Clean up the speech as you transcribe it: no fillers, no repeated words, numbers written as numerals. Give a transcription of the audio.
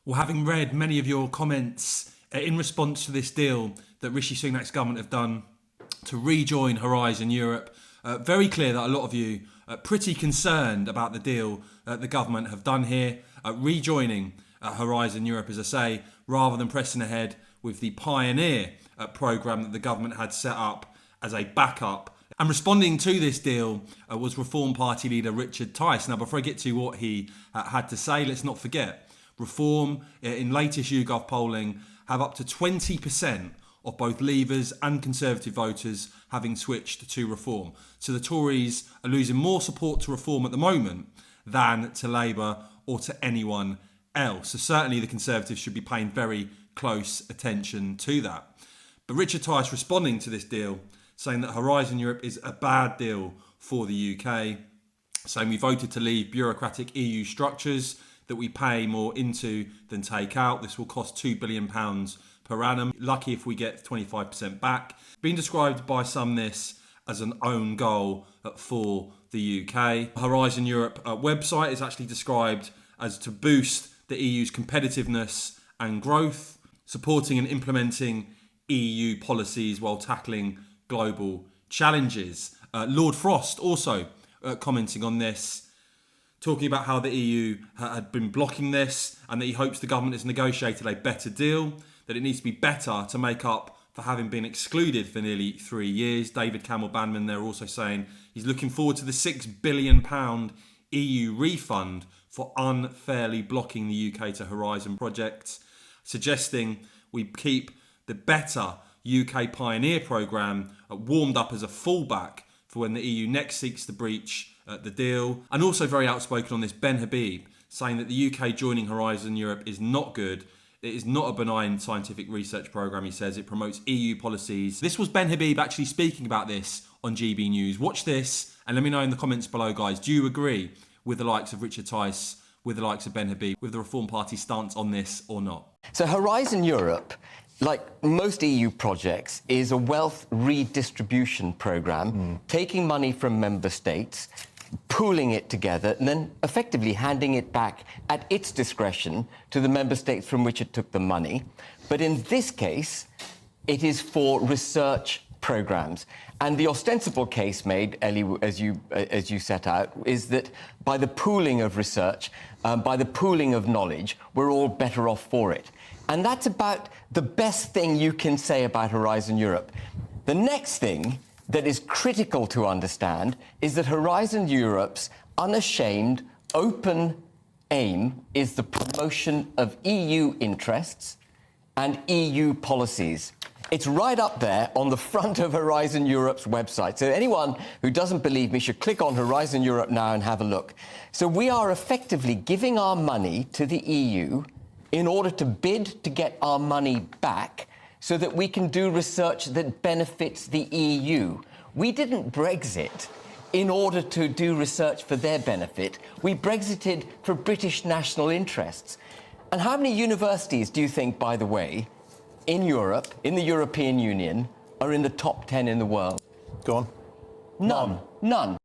Well, having read many of your comments in response to this deal that Rishi Sunak's government have done to rejoin Horizon Europe, very clear that a lot of you are pretty concerned about the deal the government have done here, rejoining Horizon Europe, as I say, rather than pressing ahead with the Pioneer programme that the government had set up as a backup. And responding to this deal was Reform Party leader Richard Tice. Now, before I get to what he had to say, let's not forget, Reform, in latest YouGov polling, have up to 20% of both Leavers and Conservative voters having switched to Reform. So the Tories are losing more support to Reform at the moment than to Labour or to anyone else. So certainly the Conservatives should be paying very close attention to that. But Richard Tice responding to this deal, saying that Horizon Europe is a bad deal for the UK, saying we voted to leave bureaucratic EU structures that we pay more into than take out. This will cost £2 billion per annum. Lucky if we get 25% back. Being described by some this as an own goal for the UK. Horizon Europe website is actually described as to boost the EU's competitiveness and growth, supporting and implementing EU policies while tackling global challenges. Lord Frost also commenting on this, talking about how the EU had been blocking this and that he hopes the government has negotiated a better deal, that it needs to be better to make up for having been excluded for nearly 3 years. David Campbell-Bannerman there also saying he's looking forward to the £6 billion EU refund for unfairly blocking the UK to Horizon projects, suggesting we keep the better UK Pioneer programme warmed up as a fallback for when the EU next seeks to breach the deal. And also very outspoken on this, Ben Habib, saying that the UK joining Horizon Europe is not good. It is not a benign scientific research programme, he says. It promotes EU policies. This was Ben Habib actually speaking about this on GB News. Watch this and let me know in the comments below, guys. Do you agree with the likes of Richard Tice, with the likes of Ben Habib, with the Reform Party stance on this or not? So Horizon Europe, like most EU projects, is a wealth redistribution programme, taking money from member states, pooling it together, and then effectively handing it back at its discretion to the member states from which it took the money. But in this case, it is for research programmes. And the ostensible case made, Ellie, as you set out, is that by the pooling of research, by the pooling of knowledge, we're all better off for it. And that's about the best thing you can say about Horizon Europe. The next thing that is critical to understand is that Horizon Europe's unashamed, open aim is the promotion of EU interests and EU policies. It's right up there on the front of Horizon Europe's website. So anyone who doesn't believe me should click on Horizon Europe now and have a look. So we are effectively giving our money to the EU in order to bid to get our money back so that we can do research that benefits the EU. We didn't Brexit in order to do research for their benefit. We Brexited for British national interests. And how many universities do you think, by the way, in Europe, in the European Union, are in the top 10 in the world? Go on. None. None.